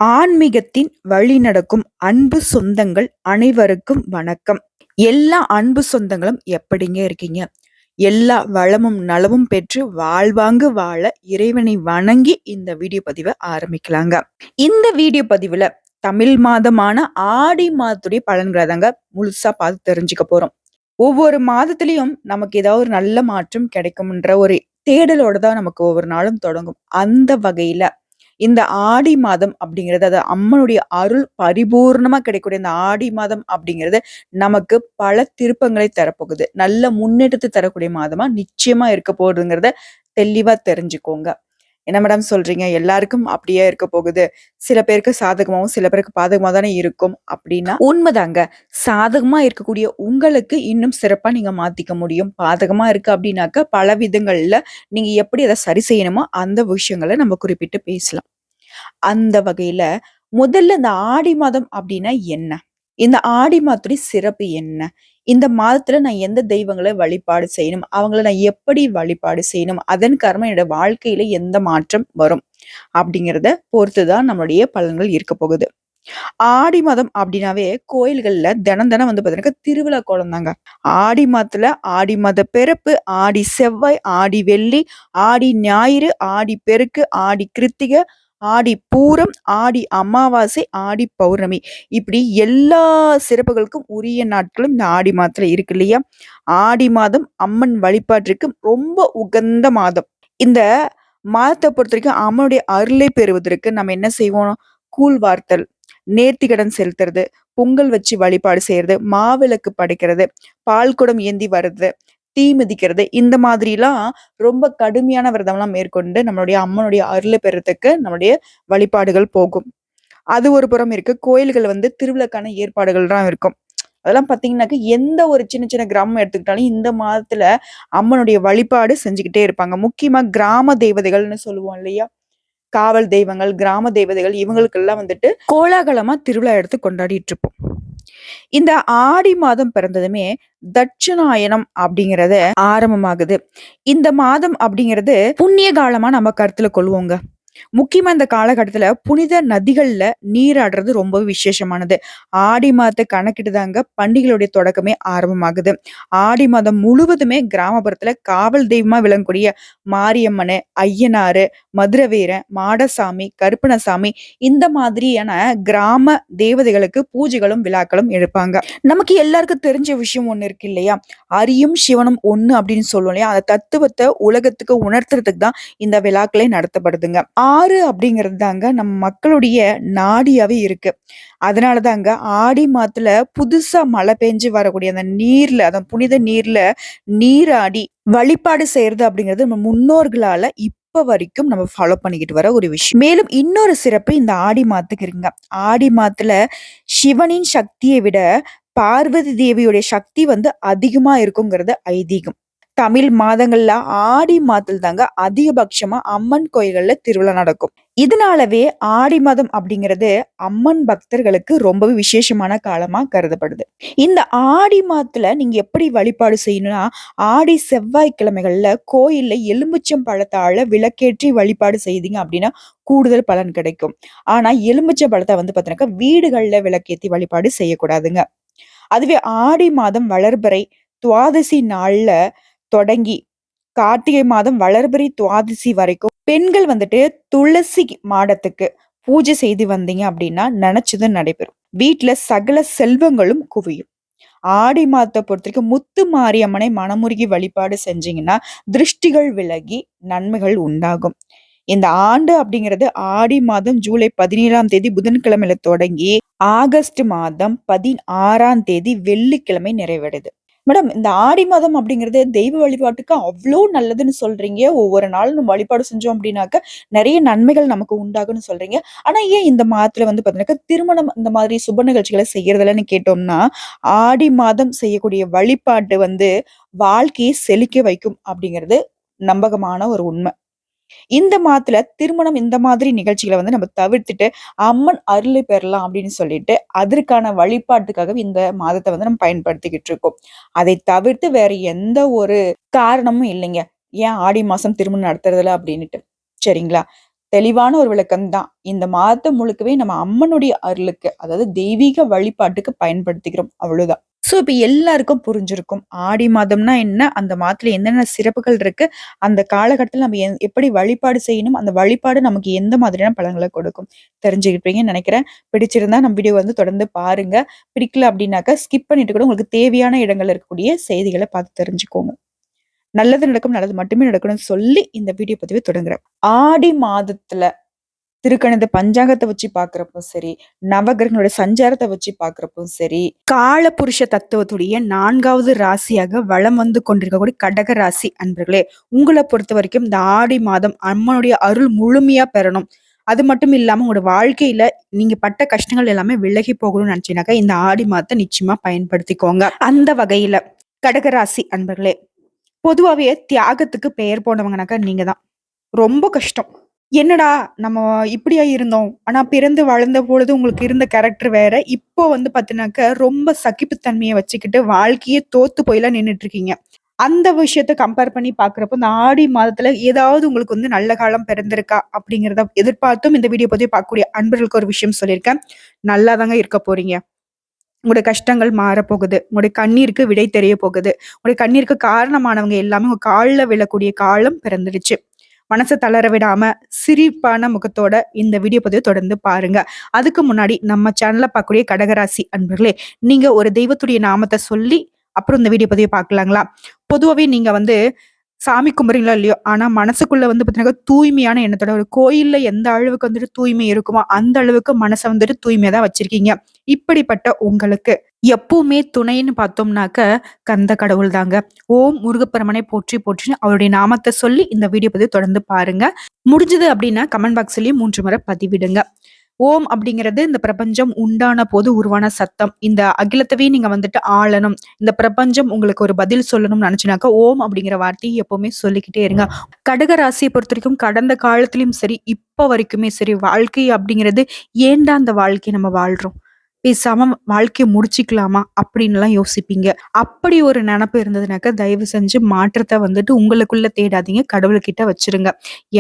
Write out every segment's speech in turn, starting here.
ஆன்மீகத்தின் வழி நடக்கும் அன்பு சொந்தங்கள் அனைவருக்கும் வணக்கம். எல்லா அன்பு சொந்தங்களும் எப்படிங்க இருக்கீங்க? எல்லா வளமும் நலமும் பெற்று வாழ்வாங்கு வாழ இறைவனை வணங்கி இந்த வீடியோ பதிவை ஆரம்பிக்கலாங்க. இந்த வீடியோ பதிவுல தமிழ் மாதமான ஆடி மாதத்துடைய பலன்களை தாங்க முழுசா பார்த்து தெரிஞ்சுக்க போறோம். ஒவ்வொரு மாதத்திலையும் நமக்கு ஏதாவது ஒரு நல்ல மாற்றம் கிடைக்கும்ன்ற ஒரு தேடலோட தான் நமக்கு ஒவ்வொரு நாளும் தொடங்கும். அந்த வகையில இந்த ஆடி மாதம் அப்படிங்கிறது அது அம்மனுடைய அருள் பரிபூர்ணமா கிடைக்கக்கூடிய இந்த ஆடி மாதம் அப்படிங்கிறது நமக்கு பல திருப்பங்களை தரப்போகுது. நல்ல முன்னேற்றத்தை தரக்கூடிய மாதமா நிச்சயமா இருக்க போகுதுங்கிறத தெளிவா தெரிஞ்சுக்கோங்க. என்ன மேடம் சொல்றீங்க? எல்லாருக்கும் அப்படியே இருக்க போகுது. சில பேருக்கு சாதகமாவும் சில பேருக்கு பாதகமா தானே இருக்கும் அப்படின்னா உண்மைதாங்க. சாதகமா இருக்கக்கூடிய உங்களுக்கு இன்னும் சிறப்பா நீங்க மாத்திக்க முடியும். பாதகமா இருக்கு அப்படின்னாக்க பல விதங்கள்ல நீங்க எப்படி அதை சரி செய்யணுமோ அந்த விஷயங்களை நம்ம குறிப்பிட்டு பேசலாம். அந்த வகையில முதல்ல இந்த ஆடி மாதம் அப்படின்னா என்ன? இந்த ஆடி மாதத்துடைய சிறப்பு என்ன? இந்த மாதத்துல நான் எந்த தெய்வங்களை வழிபாடு செய்யணும்? அவங்கள நான் எப்படி வழிபாடு செய்யணும்? அதன் காரணமா என்னோட வாழ்க்கையில எந்த மாற்றம் வரும்? அப்படிங்கிறத பொறுத்துதான் நம்மளுடைய பலன்கள் இருக்க போகுது. ஆடி மாதம் அப்படின்னாவே கோயில்கள்ல தினம் தினம் வந்து பாத்தீங்கன்னா திருவிழா கோலம் தாங்க. ஆடி மாதத்துல ஆடி மாத பிறப்பு, ஆடி செவ்வாய், ஆடி வெள்ளி, ஆடி ஞாயிறு, ஆடி பெருக்கு, ஆடி கிருத்திகை, ஆடி பூரம், ஆடி அமாவாசை, ஆடி பௌர்ணமி இப்படி எல்லா சிறப்புகளுக்கும் உரிய நாட்களும் இந்த ஆடி மாதத்துல இருக்கு இல்லையா? ஆடி மாதம் அம்மன் வழிபாட்டிற்கு ரொம்ப உகந்த மாதம். இந்த மாதத்தை பொறுத்த வரைக்கும் அம்மனுடைய அருளை பெறுவதற்கு நம்ம என்ன செய்வோம்? கூழ் வார்த்தல், நேர்த்திக்கடன் செலுத்துறது, பொங்கல் வச்சு வழிபாடு செய்யறது, மாவிளக்கு படைக்கிறது, பால் குடம் ஏந்தி வர்றது, தீ மிதிக்கிறது, இந்த மாதிரிலாம் ரொம்ப கடுமையான விரதம்லாம் மேற்கொண்டு நம்மளுடைய அம்மனுடைய அருளை பெறத்துக்கு நம்மளுடைய வழிபாடுகள் போகும். அது ஒரு புறம் இருக்கு. கோயில்கள் வந்து திருவிழாக்கான ஏற்பாடுகள்லாம் இருக்கும். அதெல்லாம் பார்த்தீங்கன்னாக்க எந்த ஒரு சின்ன சின்ன கிராமம் எடுத்துக்கிட்டாலும் இந்த மாதத்துல அம்மனுடைய வழிபாடு செஞ்சுக்கிட்டே இருப்பாங்க. முக்கியமா கிராம தேவதைகள்னு சொல்லுவோம் இல்லையா? காவல் தெய்வங்கள், கிராம தேவதைகள் இவங்களுக்கெல்லாம் வந்துட்டு கோலாகலமா திருவிழா எடுத்து கொண்டாடிட்டு இருப்போம். இந்த ஆடி மாதம் பிறந்ததுமே தட்சிணாயனம் அப்படிங்கிறது ஆரம்பமாகுது. இந்த மாதம் அப்படிங்கிறது புண்ணிய காலமா நம்ம கருத்துல கொள்வோங்க. முக்கியமா இந்த காலகட்டத்துல புனித நதிகள்ல நீராடுறது ரொம்ப விசேஷமானது. ஆடி மாதத்தை கணக்கிட்டு தாங்க பண்டிகைகளுடைய தொடக்கமே ஆரம்பமாகுது. ஆடி மாதம் முழுவதுமே கிராமப்புறத்துல காவல் தெய்வமா விளங்கக்கூடிய மாரியம்மனு, ஐயனாரு, மதுரவீரன், மாடசாமி, கருப்பணசாமி இந்த மாதிரியான கிராம தேவதைகளுக்கு பூஜைகளும் விழாக்களும் எடுப்பாங்க. நமக்கு எல்லாருக்கும் தெரிஞ்ச விஷயம் ஒண்ணு இருக்கு இல்லையா? அரியும் சிவனும் ஒண்ணு அப்படின்னு சொல்லுவோம் இல்லையா? அந்த தத்துவத்தை உலகத்துக்கு உணர்த்துறதுக்கு தான் இந்த விழாக்களே நடத்தப்படுதுங்க. ஆறு அப்படிங்கிறது தாங்க நம்ம மக்களுடைய நாடியாவே இருக்கு. அதனாலதாங்க ஆடி மாதத்துல புதுசா மழை பெஞ்சு வரக்கூடிய அந்த நீர்ல அந்த புனித நீர்ல நீராடி வழிபாடு செய்யறது அப்படிங்கிறது நம்ம முன்னோர்களால இப்ப வரைக்கும் நம்ம ஃபாலோ பண்ணிக்கிட்டு வர ஒரு விஷயம். மேலும் இன்னொரு சிறப்பு இந்த ஆடி மாதத்துக்கு இருக்குங்க. ஆடி மாதத்துல சிவனின் சக்தியை விட பார்வதி தேவியுடைய சக்தி வந்து அதிகமா இருக்குங்கிறது ஐதீகம். தமிழ் மாதங்கள்ல ஆடி மாதத்தில் தாங்க அதிகபட்சமா அம்மன் கோயில்கள்ல திருவிழா நடக்கும். இதனாலவே ஆடி மாதம் அப்படிங்கிறது அம்மன் பக்தர்களுக்கு ரொம்பவே விசேஷமான காலமா கருதப்படுது. இந்த ஆடி மாதத்துல நீங்க எப்படி வழிபாடு செய்யணும்னா, ஆடி செவ்வாய்க்கிழமைகள்ல கோயில்ல எலுமிச்சம் பழத்தால விளக்கேற்றி வழிபாடு செய்தீங்க அப்படின்னா கூடுதல் பலன் கிடைக்கும். ஆனா எலுமிச்சம் பழத்தை வந்து பாத்தீங்கன்னா வீடுகள்ல விளக்கேத்தி வழிபாடு செய்யக்கூடாதுங்க. அதுவே ஆடி மாதம் வளர்பிறை துவாதசி நாள்ல தொடங்கி கார்த்திகை மாதம் வளர்பிறை துவாதசி வரைக்கும் பெண்கள் வந்துட்டு துளசி மாடத்துக்கு பூஜை செய்து வந்தீங்க அப்படின்னா நினைச்சது நடைபெறும். வீட்டுல சகல செல்வங்களும் குவியும். ஆடி மாதத்தை பொறுத்த வரைக்கும் முத்து மாரியம்மனை மனமுருகி வழிபாடு செஞ்சீங்கன்னா திருஷ்டிகள் விலகி நன்மைகள் உண்டாகும். இந்த ஆண்டு அப்படிங்கிறது ஆடி மாதம் ஜூலை 17ஆம் தேதி புதன்கிழமையில தொடங்கி ஆகஸ்ட் மாதம் 16ஆம் தேதி வெள்ளிக்கிழமை நிறைவடைது. மேடம் இந்த ஆடி மாதம் அப்படிங்கிறது தெய்வ வழிபாட்டுக்கு அவ்வளோ நல்லதுன்னு சொல்றீங்க. ஒவ்வொரு நாளும் நம்ம வழிபாடு செஞ்சோம் அப்படின்னாக்க நிறைய நன்மைகள் நமக்கு உண்டாகும்னு சொல்றீங்க. ஆனா ஏன் இந்த மாதத்துல வந்து பாத்தீங்கன்னா திருமணம் இந்த மாதிரி சுப நிகழ்ச்சிகளை செய்யறதில்லன்னு கேட்டோம்னா, ஆடி மாதம் செய்யக்கூடிய வழிபாட்டு வந்து வாழ்க்கையை செழிக்க வைக்கும் அப்படிங்கிறது நம்பகமான ஒரு உண்மை. இந்த மாதத்துல திருமணம் இந்த மாதிரி நிகழ்ச்சிகளை வந்து நம்ம தவிர்த்துட்டு அம்மன் அருளை பெறலாம் அப்படின்னு சொல்லிட்டு அதற்கான வழிபாட்டுக்காக இந்த மாதத்தை வந்து நம்ம பயன்படுத்திக்கிட்டு இருக்கோம். அதை தவிர்த்து வேற எந்த ஒரு காரணமும் இல்லைங்க. ஏன் ஆடி மாசம் திருமணம் நடத்துறதுல அப்படின்னுட்டு சரிங்களா? தெளிவான ஒரு விளக்கம் தான். இந்த மாதம் முழுக்கவே நம்ம அம்மனுடைய அருளுக்கு, அதாவது தெய்வீக வழிபாட்டுக்கு பயன்படுத்திக்கிறோம். அவ்வளவுதான். சோ, இப்ப எல்லாருக்கும் புரிஞ்சிருக்கும். ஆடி மாதம்னா என்ன? அந்த மாதத்துல என்னென்ன சிறப்புகள் இருக்கு? அந்த காலகட்டத்துல நம்ம எப்படி வழிபாடு செய்யணும்? அந்த வழிபாடு நமக்கு எந்த மாதிரியான பலன்கள கொடுக்கும்? தெரிஞ்சுக்கிட்டீங்கன்னு நெனைக்கிறேன். பிடிச்சிருந்தா நம்ம வீடியோ தொடர்ந்து பாருங்க. பிடிக்கல அப்படின்னாக்கா ஸ்கிப் பண்ணிட்டு கூட உங்களுக்கு தேவையான இடங்கள்ல இருக்கக்கூடிய செய்திகள பார்த்து தெரிஞ்சுக்கோங்க. நல்லது நடக்கும், நல்லது மட்டுமே நடக்கணும்னு சொல்லி இந்த வீடியோ பதிவை தொடங்குறேன். ஆடி மாதத்துல திருக்கணித பஞ்சாங்கத்தை வச்சு பார்க்கிறப்போ சரி, நவகிரகங்களோட சஞ்சாரத்தை வச்சு பார்க்கிறப்போ சரி, காலபுருஷ தத்துவத்துடைய 4வது ராசியாக வலம் வந்து கொண்டிருக்கக்கூடிய கடக ராசி அன்பர்களே, உங்களை பொறுத்த வரைக்கும் இந்த ஆடி மாதம் அம்மனுடைய அருள் முழுமையா பெறணும். அது மட்டும் இல்லாம உங்களோட வாழ்க்கையில நீங்க பட்ட கஷ்டங்கள் எல்லாமே விலகி போகணும்னு நினைச்சீங்கன்னாக்கா இந்த ஆடி மாதத்தை நிச்சயமா பயன்படுத்திக்கோங்க. அந்த வகையில கடகராசி அன்பர்களே, பொதுவாவே தியாகத்துக்கு பெயர் போனவங்கனாக்கா நீங்க தான். ரொம்ப கஷ்டம். என்னடா நம்ம இப்படியா இருந்தோம். ஆனா பிறந்து வளர்ந்த பொழுது உங்களுக்கு இருந்த கேரக்டர் வேற. இப்போ பாத்தீங்கன்னாக்க ரொம்ப சகிப்புத்தன்மைய வச்சுக்கிட்டு வாழ்க்கையே தோத்து போய்லாம் நின்னுட்டு இருக்கீங்க. அந்த விஷயத்த கம்பேர் பண்ணி பார்க்குறப்போ, இந்த ஆடி மாதத்துல ஏதாவது உங்களுக்கு நல்ல காலம் பிறந்திருக்கா? அப்படிங்கிறத எதிர்பார்த்தும் இந்த வீடியோ பதிவு பார்க்கக்கூடிய அன்பர்களுக்கு ஒரு விஷயம் சொல்லியிருக்கேன். நல்லாதாங்க இருக்க போறீங்க. உங்களுடைய கஷ்டங்கள் மாறப்போகுது. உங்களுடைய கண்ணீருக்கு விடை தெரிய போகுது. உங்களுடைய கண்ணீருக்கு காரணமானவங்க எல்லாமே உங்க கால்ல விழக்கூடிய காலம் பிறந்துடுச்சு. மனச தளர விடாம சிரிப்பான முகத்தோட இந்த வீடியோ பதிவு தொடர்ந்து பாருங்க. அதுக்கு முன்னாடி நம்ம சேனல்ல பார்க்கக்கூடிய கடகராசி அன்பர்களே, நீங்க ஒரு தெய்வத்துடைய நாமத்தை சொல்லி அப்புறம் இந்த வீடியோ பதிவை பார்க்கலாங்களா? பொதுவாவே நீங்க சாமி கும்பிடுறீங்களோ இல்லையோ, ஆனா மனசுக்குள்ள பார்த்தீங்கன்னா தூய்மையான எண்ணத்தோட ஒரு கோயில்ல எந்த அளவுக்கு தூய்மை இருக்குமோ அந்த அளவுக்கு மனச தூய்மையா தான் வச்சிருக்கீங்க. இப்படிப்பட்ட உங்களுக்கு எப்பவுமே துணைன்னு பார்த்தோம்னாக்க கந்த கடவுள் தாங்க. ஓம் முருகப்பெருமனை போற்றி போற்றின்னு அவருடைய நாமத்தை சொல்லி இந்த வீடியோ பதிவு தொடர்ந்து பாருங்க. முடிஞ்சது அப்படின்னா கமெண்ட் பாக்ஸ்லயும் 3 முறை பதிவிடுங்க. ஓம் அப்படிங்கிறது இந்த பிரபஞ்சம் உண்டான போது உருவான சத்தம். இந்த அகிலத்தவே நீங்க ஆளணும். இந்த பிரபஞ்சம் உங்களுக்கு ஒரு பதில் சொல்லணும்னு நினைச்சுனாக்கா ஓம் அப்படிங்கிற வார்த்தையை எப்பவுமே சொல்லிக்கிட்டே இருங்க. கடக ராசியை பொறுத்த வரைக்கும் கடந்த காலத்திலயும் சரி, இப்ப வரைக்குமே சரி, வாழ்க்கை அப்படிங்கிறது ஏன்டா அந்த வாழ்க்கையை நம்ம வாழ்றோம்? பேசாம வாழ்க்கைய முடிச்சுக்கலாமா? அப்படின்னுலாம் யோசிப்பீங்க. அப்படி ஒரு நெனப்பு இருந்ததுனாக்கா, தயவு செஞ்சு மாற்றத்த உங்களுக்குள்ள தேடாதீங்க. கடவுள்கிட்ட வச்சுருங்க.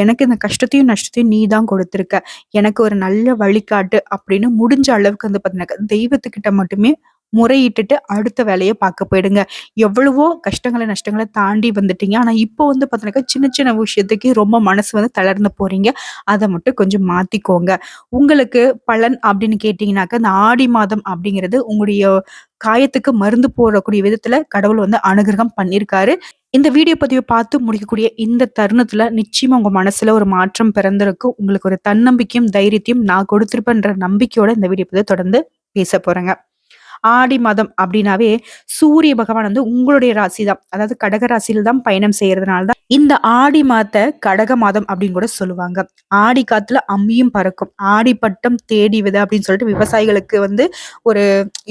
எனக்கு இந்த கஷ்டத்தையும், நஷ்டத்தையும் நீ தான் கொடுத்துருக்க. எனக்கு ஒரு நல்ல வழிகாட்டு அப்படின்னு முடிஞ்ச அளவுக்கு பார்த்தீங்கன்னாக்கா, தெய்வத்துக்கிட்ட மட்டுமே முறையிட்டுட்டு அடுத்த வேலைய பார்க்க போயிடுங்க. எவ்வளவோ கஷ்டங்கள, நஷ்டங்கள தாண்டி வந்துட்டீங்க. ஆனா இப்போ பார்த்தீங்கன்னாக்கா, சின்ன சின்ன விஷயத்துக்கு ரொம்ப மனசு தளர்ந்து போறீங்க. அத மட்டும் கொஞ்சம் மாத்திக்கோங்க. உங்களுக்கு பலன் அப்படின்னு கேட்டீங்கன்னாக்கா, இந்த ஆடி மாதம் அப்படிங்கிறது உங்களுடைய காயத்துக்கு மருந்து போடக்கூடிய விதத்துல கடவுள் அனுகிரகம் பண்ணியிருக்காரு. இந்த வீடியோ பதிவை பார்த்து முடிக்கக்கூடிய இந்த தருணத்துல நிச்சயமா உங்க மனசுல ஒரு மாற்றம் பிறந்திருக்கும். உங்களுக்கு ஒரு தன்னம்பிக்கையும், தைரியத்தையும் நான் கொடுத்திருப்பேன்ற நம்பிக்கையோட இந்த வீடியோ பதிவை தொடர்ந்து பேச போறேங்க. ஆடி மாதம் அப்படின்னாவே சூரிய பகவான் உங்களுடைய ராசி தான். அதாவது கடக ராசியில தான் பயணம் செய்யறதுனால தான் இந்த ஆடி மாத கடக மாதம் அப்படின்னு கூட சொல்லுவாங்க. ஆடி காத்துல அம்மியும் பறக்கும். ஆடி பட்டம் தேடி விதை அப்படின்னு சொல்லிட்டு விவசாயிகளுக்கு ஒரு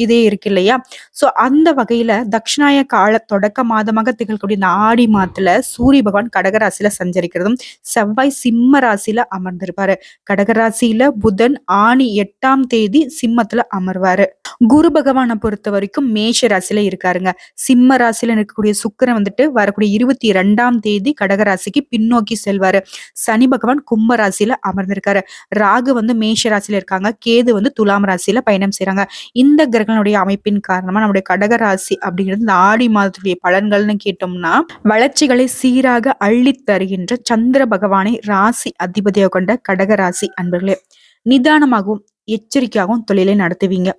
இதே இருக்கு இல்லையா? சோ அந்த வகையில தட்சிணாய கால தொடக்க மாதமாக திகழக்கூடிய இந்த ஆடி மாதத்துல சூரிய பகவான் கடகராசியில சஞ்சரிக்கிறதும், செவ்வாய் சிம்ம ராசியில அமர்ந்திருப்பாரு. கடகராசியில புதன் ஆணி 8ஆம் தேதி சிம்மத்துல அமர்வாரு. குரு பகவானை பொறுத்த வரைக்கும் மேஷ ராசியில இருக்காருங்க. சிம்ம ராசியில இருக்கக்கூடிய சுக்கிரன் வரக்கூடிய 22ஆம் தேதி கடகராசிக்கு பின்னோக்கி செல்வாரு. சனி பகவான் கும்ப ராசியில அமர்ந்திருக்காரு. ராகு மேஷ ராசியில இருக்காங்க. கேது துலாம் ராசியில பயணம் செய்றாங்க. இந்த கிரகங்களுடைய அமைப்பின் காரணமா நம்முடைய கடகராசி அப்படிங்கிறது இந்த ஆடி மாதத்துடைய பலன்கள்னு கேட்டோம்னா, வளர்ச்சிகளை சீராக அள்ளி தருகின்ற சந்திர பகவானை ராசி அதிபதியாக கொண்ட கடகராசி அன்பர்களே, நிதானமாகவும் எச்சரிக்கையாகவும் தொழிலை நடத்துவீங்க.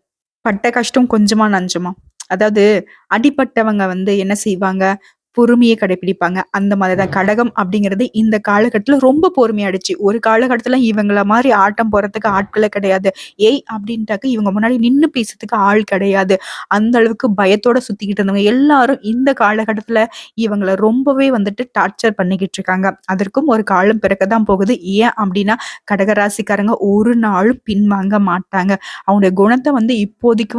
பட்ட கஷ்டம் கொஞ்சமா நஞ்சமா? அதாவது அடிபட்டவங்க என்ன செய்வாங்க? பொறுமையை கடைபிடிப்பாங்க. அந்த மாதிரிதான் கடகம் அப்படிங்கிறது இந்த காலகட்டத்துல ரொம்ப பொறுமையாயிடுச்சு. ஒரு காலகட்டத்துல இவங்கள மாதிரி ஆட்டம் போறதுக்கு ஆட்களே கிடையாது. ஏய் அப்படின்ட்டாக்க இவங்க முன்னாடி நின்னு பேசுறதுக்கு ஆள் கிடையாது. அந்த அளவுக்கு பயத்தோட சுத்திக்கிட்டு இருந்தவங்க எல்லாரும் இந்த காலகட்டத்துல இவங்கள ரொம்பவே டார்ச்சர் பண்ணிக்கிட்டு இருக்காங்க. அதற்கும் ஒரு காலம் பிறக்கதான் போகுது. ஏன் அப்படின்னா கடகராசிக்காரங்க ஒரு நாளும் பின்வாங்க மாட்டாங்க. அவங்களுடைய குணத்தை இப்போதைக்கு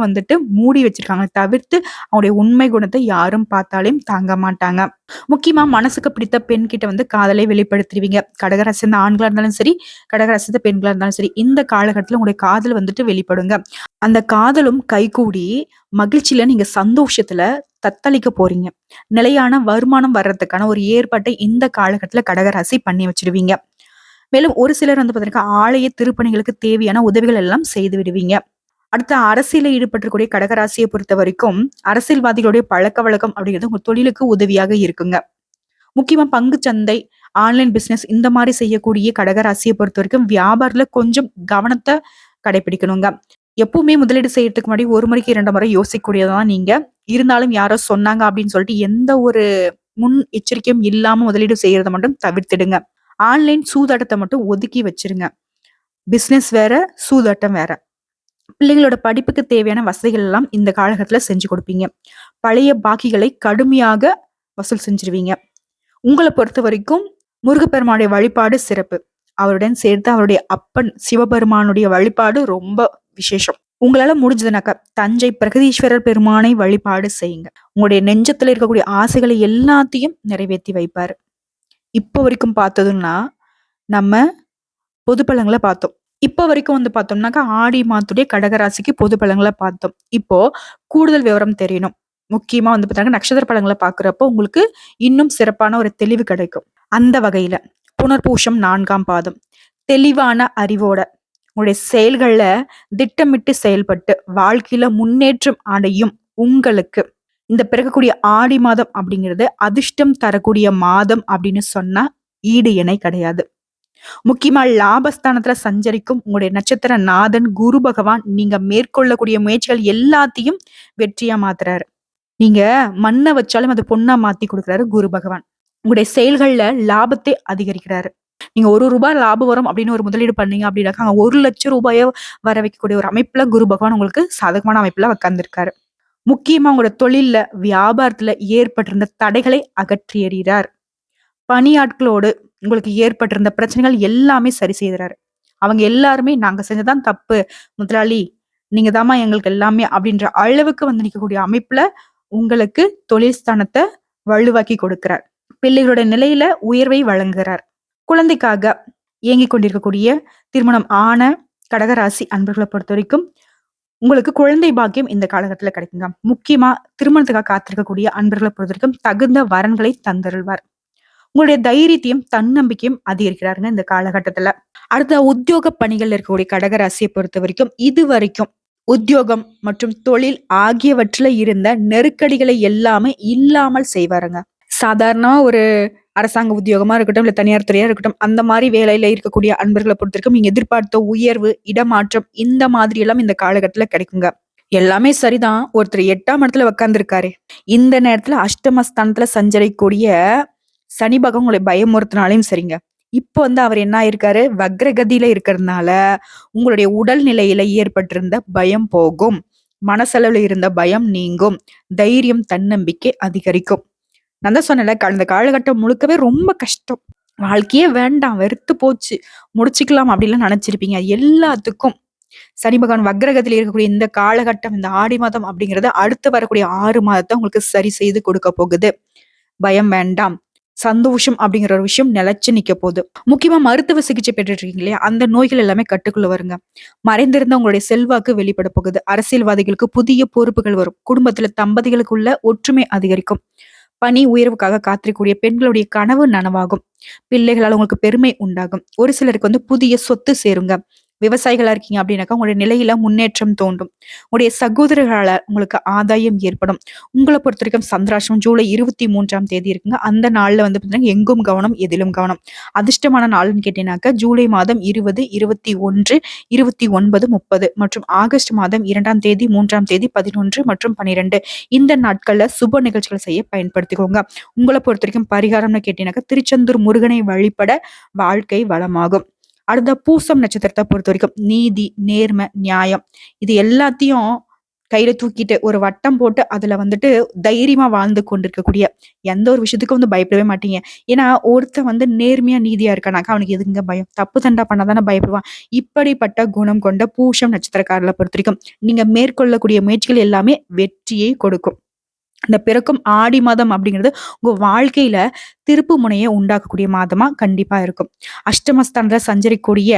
மூடி வச்சிருக்காங்க. தவிர்த்து அவங்களுடைய உண்மை குணத்தை யாரும் பார்த்தாலும் தாங்க மாட்டாங்க. முக்கியமா மனசுக்கு பிடித்த பெண் கிட்ட காதலை வெளிப்படுத்திடுவீங்க. கடகராசி ஆண்களா இருந்தாலும் சரி, கடகராசி பெண்களா இருந்தாலும் சரி, இந்த காலகட்டத்துல உங்களுடைய காதல் வெளிப்படுங்க. அந்த காதலும் கைகூடி மகிழ்ச்சியில நீங்க சந்தோஷத்துல தத்தளிக்க போறீங்க. நிலையான வருமானம் வர்றதுக்கான ஒரு ஏற்பாட்டை இந்த காலகட்டத்துல கடகராசி பண்ணி வச்சிருவீங்க. மேலும் ஒரு சிலர் வந்து பாத்தீங்கன்னா ஆலய திருப்பணிகளுக்கு தேவையான உதவிகள் எல்லாம் செய்து விடுவீங்க. அடுத்து அரசியல ஈடுபட்டிருக்கக்கூடிய கடகராசியை பொறுத்த வரைக்கும் அரசியல்வாதிகளுடைய பழக்க வழக்கம் அப்படிங்கிறது உங்க தொழிலுக்கு உதவியாக இருக்குங்க. முக்கியமா பங்கு சந்தை, ஆன்லைன் பிசினஸ் இந்த மாதிரி செய்யக்கூடிய கடகராசியை பொறுத்த வரைக்கும் வியாபாரத்துல கொஞ்சம் கவனத்தை கடைபிடிக்கணுங்க. எப்பவுமே முதலீடு செய்யறதுக்கு முன்னாடி ஒரு முறைக்கு 2 முறை யோசிக்கக்கூடியதான் நீங்க. இருந்தாலும் யாரோ சொன்னாங்க அப்படின்னு சொல்லிட்டு எந்த ஒரு முன் எச்சரிக்கையும் இல்லாம முதலீடு செய்யறத மட்டும் தவிர்த்திடுங்க. ஆன்லைன் சூதாட்டத்தை மட்டும் ஒதுக்கி வச்சிருங்க. பிசினஸ் வேற, சூதாட்டம் வேற. பிள்ளைங்களோட படிப்புக்கு தேவையான வசதிகள் எல்லாம் இந்த காலகட்டத்துல செஞ்சு கொடுப்பீங்க. பழைய பாக்கிகளை கடுமையாக வசூல் செஞ்சிருவீங்க. உங்களை பொறுத்த வரைக்கும் முருகப்பெருமானுடைய வழிபாடு சிறப்பு. அவருடன் சேர்த்து அவருடைய அப்பன் சிவபெருமானுடைய வழிபாடு ரொம்ப விசேஷம். உங்களால முடிஞ்சதுனாக்கா தஞ்சை பிரகதீஸ்வரர் பெருமானை வழிபாடு செய்யுங்க. உங்களுடைய நெஞ்சத்துல இருக்கக்கூடிய ஆசைகளை எல்லாத்தையும் நிறைவேற்றி வைப்பாரு. இப்போ வரைக்கும் பார்த்ததுன்னா நம்ம பொது பலன்களை பார்த்தோம். இப்போ வரைக்கும் வந்து பார்த்தோம்னாக்கா ஆடி மாதத்துடைய கடகராசிக்கு பொது பலன்களை பார்த்தோம். இப்போ கூடுதல் விவரம் தெரியணும். முக்கியமா வந்து பார்த்தீங்கன்னா நட்சத்திர பலன்களை பார்க்குறப்போ உங்களுக்கு இன்னும் சிறப்பான ஒரு தெளிவு கிடைக்கும். அந்த வகையில புனர்பூசம் 4ஆம் பாதம் தெளிவான அறிவோட உங்களுடைய செயல்கள்ல திட்டமிட்டு செயல்பட்டு வாழ்க்கையில முன்னேற்றம் அடையும் உங்களுக்கு இந்த பிறக்கக்கூடிய ஆடி மாதம் அப்படிங்கிறது அதிர்ஷ்டம் தரக்கூடிய மாதம் அப்படின்னு சொன்னா ஈடு இணை கிடையாது. முக்கியமா லாபஸ்தானத்துல சஞ்சரிக்கும் உங்களுடைய நட்சத்திர நாதன் குரு பகவான் நீங்க மேற்கொள்ளக்கூடிய முயற்சிகள் எல்லாத்தையும் வெற்றியா மாத்துறாரு. நீங்க மண்ணை வச்சாலும் அது பொண்ணா மாத்தி கொடுக்குறாரு குரு பகவான். உங்களுடைய செயல்கள்ல லாபத்தை அதிகரிக்கிறாரு. நீங்க 1 ரூபாய் லாபம் வரும் அப்படின்னு ஒரு முதலீடு பண்ணீங்க அப்படின்னாக்கா 1 லட்சம் ரூபாய வர வைக்கக்கூடிய ஒரு அமைப்புல குரு பகவான் உங்களுக்கு சாதகமான அமைப்புல உட்கார்ந்திருக்காரு. முக்கியமா உங்களோட தொழில்ல வியாபாரத்துல ஏற்பட்டிருந்த தடைகளை அகற்றி எறிகிறார். பணியாட்களோடு உங்களுக்கு ஏற்பட்டிருந்த பிரச்சனைகள் எல்லாமே சரி செய்கிறாரு. அவங்க எல்லாருமே நாங்க செஞ்சதான் தப்பு முதலாளி, நீங்க தாமா எங்களுக்கு எல்லாமே அப்படின்ற அளவுக்கு வந்து நிற்கக்கூடிய அமைப்புல உங்களுக்கு தொழில் ஸ்தானத்தை வலுவாக்கி கொடுக்கிறார். பிள்ளைகளோட நிலையில உயர்வை வழங்குகிறார். குழந்தைக்காக இயங்கிக் கொண்டிருக்கக்கூடிய திருமணம் ஆன கடகராசி அன்பர்களை பொறுத்த வரைக்கும் உங்களுக்கு குழந்தை பாக்கியம் இந்த காலகட்டத்துல கிடைக்குங்க. முக்கியமா திருமணத்துக்காக காத்திருக்கக்கூடிய அன்பர்களை பொறுத்த வரைக்கும் தகுந்த வரன்களை தந்தருள்வார். உங்களுடைய தைரியத்தையும் தன்னம்பிக்கையும் அதிகரிக்கிறாருங்க இந்த காலகட்டத்துல. அடுத்த உத்தியோக பணிகள் இருக்கக்கூடிய கடகராசியை பொறுத்த வரைக்கும் இது வரைக்கும் உத்தியோகம் மற்றும் தொழில் ஆகியவற்றில இருந்த நெருக்கடிகளை எல்லாமே இல்லாமல் செய்வாருங்க. சாதாரண ஒரு அரசாங்க உத்தியோகமா இருக்கட்டும், இல்ல தனியார் துறையா இருக்கட்டும், அந்த மாதிரி வேலையில இருக்கக்கூடிய அன்பர்களை பொறுத்த வரைக்கும் நீங்க எதிர்பார்த்த உயர்வு, இடமாற்றம் இந்த மாதிரி எல்லாம் இந்த காலகட்டத்துல கிடைக்குங்க. எல்லாமே சரிதான். ஒருத்தர் 8ஆம் இடத்துல உட்கார்ந்துருக்காரு. இந்த நேரத்துல அஷ்டமஸ்தானத்துல சஞ்சரிக்கூடிய சனி பகவான் உங்களை பயமுறுத்தினாலையும் சரிங்க. இப்போ வந்து அவர் என்ன ஆயிருக்காரு, வக்ரகதியில இருக்கிறதுனால உங்களுடைய உடல் நிலையில ஏற்பட்டிருந்த பயம் போகும். மனசளவுல இருந்த பயம் நீங்கும். தைரியம் தன்னம்பிக்கை அதிகரிக்கும். நான் தான் சொன்னேன்ல, கடந்த காலகட்டம் முழுக்கவே ரொம்ப கஷ்டம். வாழ்க்கையே வேண்டாம், வெறுத்து போச்சு, முடிச்சுக்கலாம் அப்படின்லாம் நினைச்சிருப்பீங்க. எல்லாத்துக்கும் சனி பகவான் வக்ரகத்தில் இருக்கக்கூடிய இந்த காலகட்டம், இந்த ஆடி மாதம் அப்படிங்கறது அடுத்து வரக்கூடிய 6 மாதத்தை உங்களுக்கு சரி செய்து கொடுக்க போகுது. பயம் வேண்டாம். சந்தோஷம் அப்படிங்கிற ஒரு விஷயம் நிலைச்சு நிக்க போகுது. முக்கியமா மருத்துவ சிகிச்சை பெற்றுட்டு இருக்கீங்க இல்லையா, அந்த நோய்கள் எல்லாமே கட்டுக்குள்ள வருங்க. மறைந்திருந்த உங்களுடைய செல்வாக்கு வெளிப்பட போகுது. அரசியல்வாதிகளுக்கு புதிய பொறுப்புகள் வரும். குடும்பத்துல தம்பதிகளுக்குள்ள ஒற்றுமை அதிகரிக்கும். பணி உயர்வுக்காக காத்திருக்கக்கூடிய பெண்களுடைய கனவு நனவாகும். பிள்ளைகளால் உங்களுக்கு பெருமை உண்டாகும். ஒரு சிலருக்கு வந்து புதிய சொத்து சேருங்க. விவசாயிகளா இருக்கீங்க அப்படின்னாக்கா உங்களுடைய நிலையில முன்னேற்றம் தோன்றும். உங்களுடைய சகோதரர்களால உங்களுக்கு ஆதாயம் ஏற்படும். உங்களை பொறுத்த வரைக்கும் சந்திராஷ்டம் ஜூலை 23ஆம் தேதி இருக்குங்க. அந்த நாள்ல வந்து பாத்தீங்கன்னா எங்கும் கவனம், எதிலும் கவனம். அதிர்ஷ்டமான நாள்னு கேட்டீங்கன்னாக்கா ஜூலை மாதம் 20, 21, 29, 30 மற்றும் ஆகஸ்ட் மாதம் 2ஆம் தேதி, 3ஆம் தேதி, 11 மற்றும் 12 இந்த நாட்கள்ல சுப நிகழ்ச்சிகள் செய்ய பயன்படுத்திக்கோங்க. உங்களை பொறுத்த வரைக்கும் பரிகாரம்னு கேட்டீங்கன்னாக்கா திருச்செந்தூர் முருகனை வழிபட வாழ்க்கை வளமாகும். அடுத்த பூசம் நட்சத்திரத்தை பொறுத்த வரைக்கும் நீதி, நேர்மை, நியாயம் இது எல்லாத்தையும் கையில தூக்கிட்டு ஒரு வட்டம் போட்டு அதுல வந்துட்டு தைரியமா வாழ்ந்து கொண்டிருக்கக்கூடிய எந்த ஒரு விஷயத்துக்கும் வந்து பயப்படவே மாட்டீங்க. ஏன்னா ஒருத்தன் வந்து நேர்மையா நீதியா இருக்கானாக்கா அவனுக்கு எதுங்க பயம்? தப்பு தண்டா பண்ணாதானே பயப்படுவான். இப்படிப்பட்ட குணம் கொண்ட பூசம் நட்சத்திரக்காரர்களை பொறுத்த வரைக்கும் நீங்க மேற்கொள்ளக்கூடிய முயற்சிகள் எல்லாமே வெற்றியை கொடுக்கும். இந்த பிறக்கும் ஆடி மாதம் அப்படிங்கிறது உங்க வாழ்க்கையில திருப்பு முனையை உண்டாக்கக்கூடிய மாதமா கண்டிப்பா இருக்கும். அஷ்டமஸ்தானத்துல சஞ்சரிக்கூடிய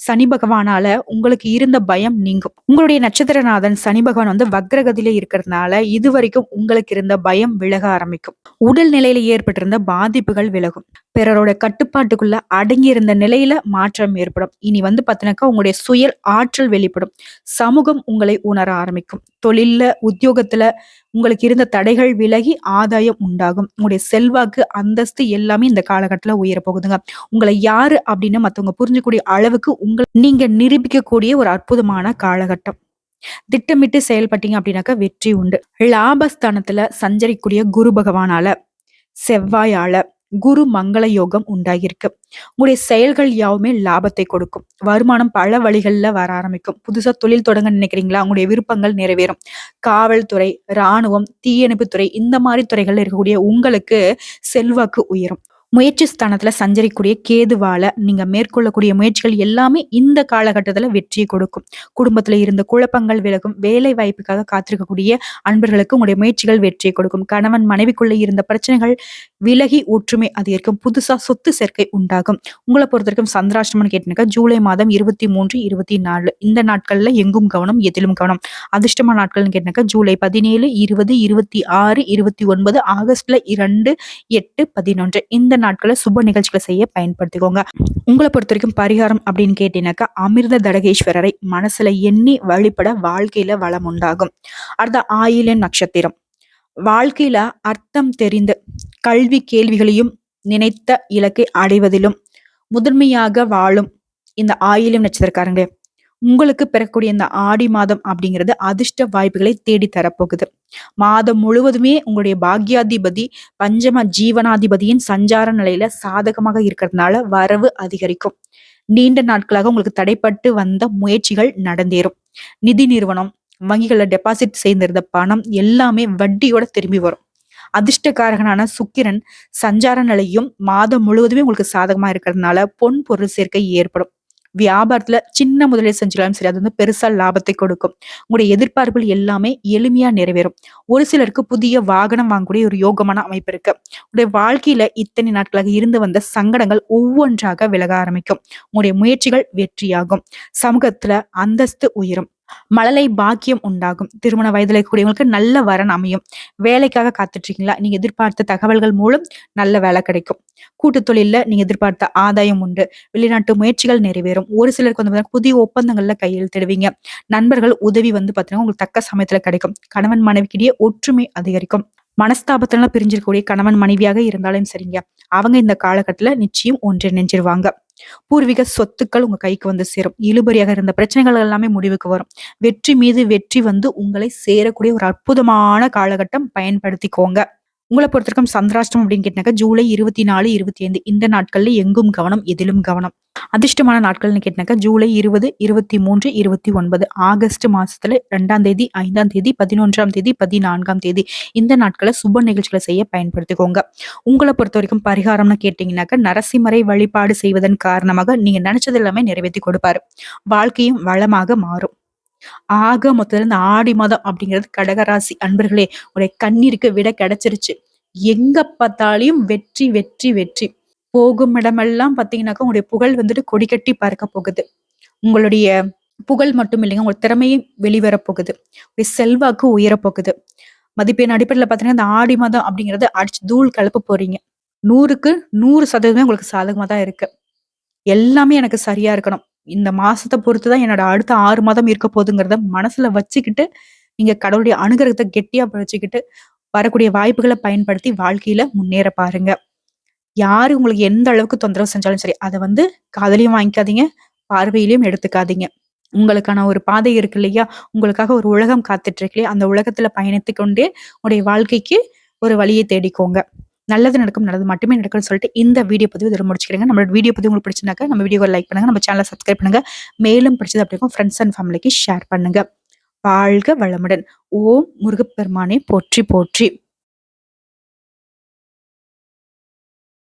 சனி பகவானால உங்களுக்கு இருந்த பயம் நீங்கும். உங்களுடைய நட்சத்திரநாதன் சனி பகவான் வந்து வக்ரகதியில இருக்கிறதுனால இதுவரைக்கும் உங்களுக்கு இருந்த பயம் விலக ஆரம்பிக்கும். உடல் நிலையில ஏற்பட்டிருந்த பாதிப்புகள் விலகும். பிறரோட கட்டுப்பாட்டுக்குள்ள அடங்கி இருந்த நிலையில மாற்றம் ஏற்படும். இனி வந்து பாத்தீங்கன்னாக்கா உங்களுடைய சுய ஆற்றல் வெளிப்படும். சமூகம் உங்களை உணர ஆரம்பிக்கும். தொழில்ல, உத்தியோகத்துல உங்களுக்கு இருந்த தடைகள் விலகி ஆதாயம் உண்டாகும். உங்களுடைய செல்வாக்கு, அந்தஸ்து எல்லாமே இந்த காலகட்டத்துல உயர போகுதுங்க. உங்களை யாரு அப்படின்னு மத்தவங்க புரிஞ்சக்கூடிய அளவுக்கு உங்களை நீங்க நிரூபிக்கக்கூடிய ஒரு அற்புதமான காலகட்டம். திட்டமிட்டு செயல்பட்டீங்க அப்படின்னாக்கா வெற்றி உண்டு. லாபஸ்தானத்துல சஞ்சரிக்கூடிய குரு பகவானால, செவ்வாயால குரு மங்கள யோகம் உண்டாகிருக்கு. உங்களுடைய செயல்கள் யாவுமே லாபத்தை கொடுக்கும். வருமானம் பல வழிகள்ல வர ஆரம்பிக்கும். புதுசா தொழில் தொடங்க நினைக்கிறீங்களா? உங்களுடைய விருப்பங்கள் நிறைவேறும். காவல்துறை, இராணுவம், தீயணைப்புத்துறை இந்த மாதிரி துறைகள்ல இருக்கக்கூடிய உங்களுக்கு செல்வாக்கு உயரும். முயற்சி ஸ்தானத்துல சஞ்சரிக்கூடிய கேதுவால நீங்க மேற்கொள்ளக்கூடிய முயற்சிகள் எல்லாமே இந்த காலகட்டத்துல வெற்றியை கொடுக்கும். குடும்பத்துல இருந்த குழப்பங்கள் விலகும். வேலை வாய்ப்புக்காக காத்திருக்கக்கூடிய அன்பர்களுக்கு உங்களுடைய முயற்சிகள் வெற்றியை கொடுக்கும். கணவன் மனைவிக்குள்ள இருந்த பிரச்சனைகள் விலகி ஒற்றுமை அதிகரிக்கும். புதுசா சொத்து சேர்க்கை உண்டாகும். உங்களை பொறுத்த வரைக்கும் சந்திராஷ்டமம்னு கேட்டீங்கன்னா ஜூலை மாதம் 23, 24 இந்த நாட்கள்ல எங்கும் கவனம், எதிலும் கவனம். அதிர்ஷ்டமான நாட்கள்னு கேட்டீங்கன்னா ஜூலை 17, 20, 26, 29, ஆகஸ்ட்ல 2, 8, 11 இந்த நாட்களை சுப நிகழ்ச்சிகளை செய்ய பயன்படுத்திக்கோங்க. உங்களை பொறுத்த வரைக்கும் பரிகாரம் அப்படின்னு கேட்டீங்கன்னாக்கா அமிர்த தடகேஸ்வரரை மனசுல எண்ணி வழிபட வாழ்க்கையில வளம் உண்டாகும். அடுத்த ஆயில்யம் நட்சத்திரம். வாழ்க்கையில அர்த்தம் தெரிந்து கல்வி கேள்விகளையும் நினைத்த இலக்கை அடைவதிலும் முதன்மையாக வாழும் இந்த ஆயில்யம் நட்சத்திரக்காரங்க உங்களுக்கு பிறக்கக்கூடிய இந்த ஆடி மாதம் அப்படிங்கிறது அதிர்ஷ்ட வாய்ப்புகளை தேடி தரப்போகுது. மாதம் முழுவதுமே உங்களுடைய பாக்யாதிபதி பஞ்சம ஜீவனாதிபதியின் சஞ்சார நிலையில சாதகமாக இருக்கிறதுனால வரவு அதிகரிக்கும். நீண்ட நாட்களாக உங்களுக்கு தடைப்பட்டு வந்த முயற்சிகள் நடந்தேறும். நிதி நிறுவனம், வங்கிகள்ல டெபாசிட் செய்திருந்த பணம் எல்லாமே வட்டியோட திரும்பி வரும். அதிர்ஷ்டக்காரகனான சுக்கிரன் சஞ்சார நிலையும் மாதம் முழுவதுமே உங்களுக்கு சாதகமா இருக்கிறதுனால பொன் பொருள் சேர்க்கை ஏற்படும். வியாபாரத்துல சின்ன முதலீடு செஞ்சாலும் சரி, அது வந்து பெருசா லாபத்தை கொடுக்கும். உங்களுடைய எதிர்பார்ப்புகள் எல்லாமே எளிமையா நிறைவேறும். ஒரு சிலருக்கு புதிய வாகனம் வாங்கக்கூடிய ஒரு யோகமான அமைப்பு இருக்கு. உங்களுடைய வாழ்க்கையில இத்தனை நாட்களாக இருந்து வந்த சங்கடங்கள் ஒவ்வொன்றாக விலக ஆரம்பிக்கும். உங்களுடைய முயற்சிகள் வெற்றியாகும். சமூகத்துல அந்தஸ்து உயரும். மழலை பாக்கியம் உண்டாகும். திருமண வயதுல இருக்கக்கூடியவங்களுக்கு நல்ல வரன் அமையும். வேலைக்காக காத்துட்டு இருக்கீங்களா? நீங்க எதிர்பார்த்த தகவல்கள் மூலம் நல்ல வேலை கிடைக்கும். கூட்டு தொழில்ல நீங்க எதிர்பார்த்த ஆதாயம் உண்டு. வெளிநாட்டு முயற்சிகள் நிறைவேறும். ஒரு சிலருக்கு வந்து புதிய ஒப்பந்தங்கள்ல கையெழுத்திடுவீங்க. நண்பர்கள் உதவி வந்து பாத்தீங்கன்னா உங்களுக்கு தக்க சமயத்துல கிடைக்கும். கணவன் மனைவிக்கிடையே ஒற்றுமை அதிகரிக்கும். மனஸ்தாபத்துல பிரிஞ்சிருக்கக்கூடிய கணவன் மனைவியாக இருந்தாலும் சரிங்க, அவங்க இந்த காலகட்டத்துல நிச்சயம் ஒன்றிணைஞ்சிருவாங்க. பூர்வீக சொத்துக்கள் உங்க கைக்கு வந்து சேரும். இழுபறியாக இருந்த பிரச்சனைகள் எல்லாமே முடிவுக்கு வரும். வெற்றி மீது வெற்றி வந்து உங்களை சேரக்கூடிய ஒரு அற்புதமான காலகட்டம், பயன்படுத்திக்கோங்க. உங்களை பொறுத்தவரைக்கும் சந்திராஷ்டம் அப்படின்னு கேட்டாக்க ஜூலை 24, 25 இந்த நாட்கள்ல எங்கும் கவனம், எதிலும் கவனம். அதிர்ஷ்டமான நாட்கள்னு கேட்டாக்க ஜூலை 20, 23, 29, ஆகஸ்ட் மாசத்துல 2ஆம் தேதி, 5ஆம் தேதி, 11ஆம் தேதி, 14ஆம் தேதி இந்த நாட்களை சுப நிகழ்ச்சிகளை செய்ய பயன்படுத்திக்கோங்க. உங்களை பொறுத்த வரைக்கும் பரிகாரம்னு கேட்டீங்கன்னாக்க நரசிம்மரை வழிபாடு செய்வதன் காரணமாக நீங்க நினைச்சது எல்லாமே நிறைவேற்றி கொடுப்பாரு. வாழ்க்கையும் வளமாக மாறும். ஆக மொத்தத்துல இந்த ஆடி மாதம் அப்படிங்கிறது கடகராசி அன்பர்களே, உடைய கண்ணீருக்கு விட கிடைச்சிருச்சு. எங்க பார்த்தாலையும் வெற்றி வெற்றி வெற்றி. போகும் இடமெல்லாம் பாத்தீங்கன்னாக்கா உங்களுடைய புகழ் வந்துட்டு கொடி கட்டி பறக்க போகுது. உங்களுடைய புகழ் மட்டும் இல்லைங்க, உங்க திறமையும் வெளிவர போகுது. உடைய செல்வாக்கு உயரப்போகுது. மதிப்பெண் அடிப்படையில பாத்தீங்கன்னா இந்த ஆடி மாதம் அப்படிங்கறது அடிச்சு தூள் கலப்ப போறீங்க. 100க்கு 100% உங்களுக்கு சாதகமா தான் இருக்கு. எல்லாமே எனக்கு சரியா இருக்கணும். இந்த மாசத்த பொறுத்துதான் என்னோட அடுத்த 6 மாதம் இருக்க போதுங்கிறத மனசுல வச்சுக்கிட்டு, நீங்க கடவுளுடைய அனுகிரகத்த கெட்டியா பிடிச்சுக்கிட்டு, வரக்கூடிய வாய்ப்புகள பயன்படுத்தி வாழ்க்கையில முன்னேற பாருங்க. யாரு உங்களுக்கு எந்த அளவுக்கு தொந்தரவு செஞ்சாலும் சரி, அத வந்து காதுலயும் வாங்கிக்காதீங்க, பார்வையிலயும் எடுத்துக்காதீங்க. உங்களுக்கான ஒரு பாதை இருக்கு இல்லையா? உங்களுக்காக ஒரு உலகம் காத்துட்டு இருக்கு இல்லையா? அந்த உலகத்துல பயணித்துக் கொண்டே உங்களுடைய வாழ்க்கைக்கு ஒரு வழியை தேடிக்கோங்க. நல்லது நடக்கும், நல்லது மட்டுமே நடக்கும்னு சொல்லிட்டு இந்த வீடியோ பதிவு இதில் முடிச்சுக்கிறேங்க. நம்மளோட வீடியோ பதிவு உங்களுக்கு பிடிச்சிருந்தாக்க நம்ம வீடியோவை லைக் பண்ணுங்க, நம்ம சேனலை சப்ஸ்கிரைப் பண்ணுங்க. மேலும் பிடிச்சது அப்படிக்கும் ஃப்ரெண்ட்ஸ் அண்ட் ஃபேமிலிக்கு ஷேர் பண்ணுங்க. வாழ்க வளமுடன். ஓம் முருகப்பெருமானே போற்றி போற்றி.